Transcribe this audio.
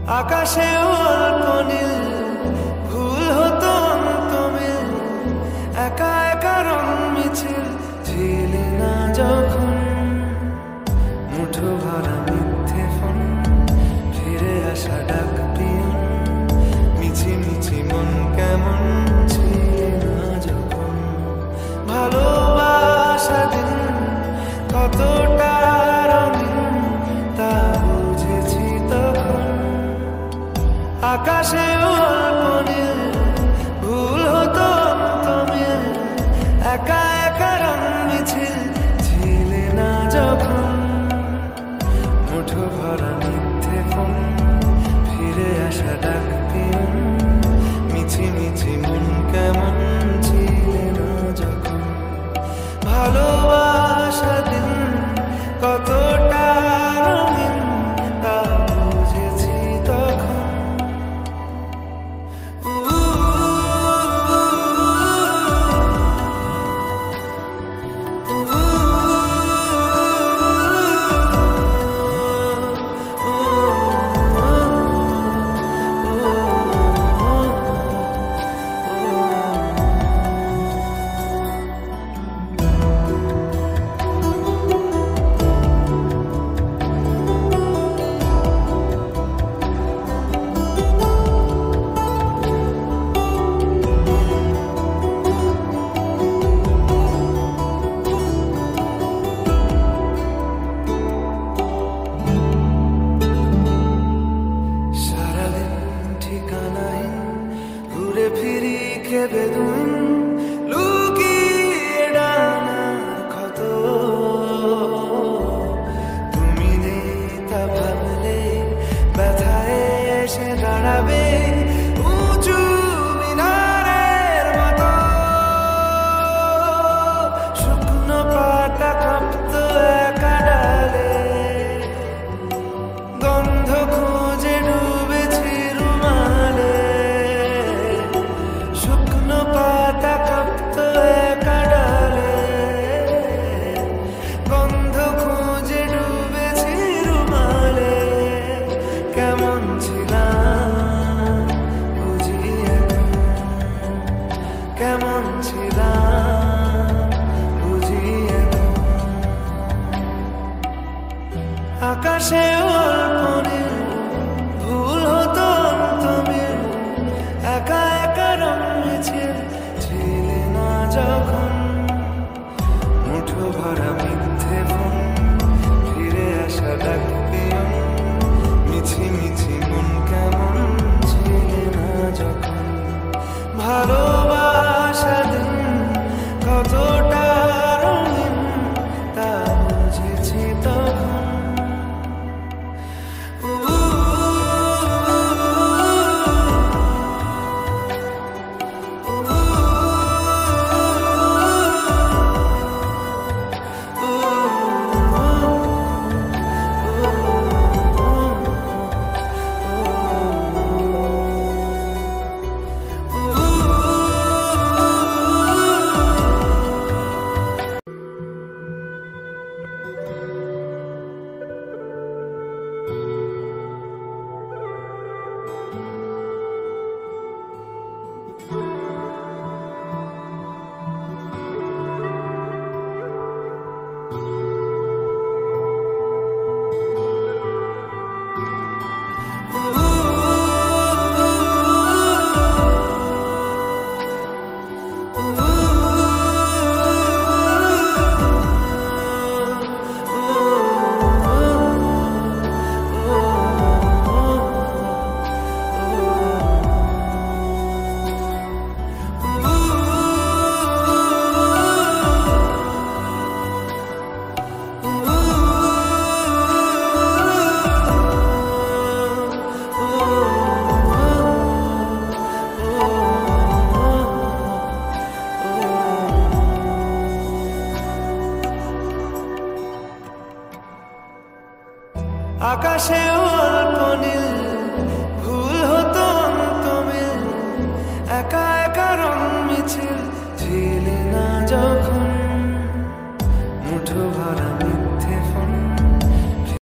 আকাশে অল্প নীল, ভুল হতো অন্তমিল, একা একা রং মিছিল, ঝিলে না যখন মুঠো ভরা মিথ্যে ফোন, ফিরে আসা ডাক পিয়ন, মিছি মিছি মন কেমন ছিলে না যখন। ভালোবাসা দিন কতটা রঙিন তা বুঝেছি তখন। আকাশে অল্প নীল, ভুল হতো অন্তমিল, একা একা রং মিছিল, ছিলে না যখন মুঠো ভরা মিথ্যে ফোন, ফিরে আসা ডাক পিয়ন, মিছি মিছি মন কেমন ছিলে না যখন। ভালোবাসা দিন কতটা রঙিন তা বুঝেছি তখন। ঘুরে ফিরি খেবে দুন, লুকিয়ে ডানার ক্ষত, তুমি নেই তা ভাবলে ব্যথায় এসে দাঁড়াবে উঁচু মিনারের মতো। শুকনো পাতা কাঁপতো একা ডালে, গন্ধ খুঁজে ডুবেছি রুমালে। শুকনো পাতা কাঁপতো একা ডালে, গন্ধ খুঁজে ডুবেছি রুমালে। কেমন ছিলাম বুঝি এখন, কেমন ছিলাম বুঝি এখন। আকাশে অল্প নীল, ভুল হতো অন্তমিল, একা একা রং মিছিল, ছিলে না যখন মুঠো ভরা মিথ্যে ফোন, ফিরে আসা ডাক পিয়ন, মিছি মিছি মন কেমন ছিলে না যখন। ভালোবাসা দিন কতটা রঙিন তা বুঝেছি তখন। আকাশে অল্প নীল,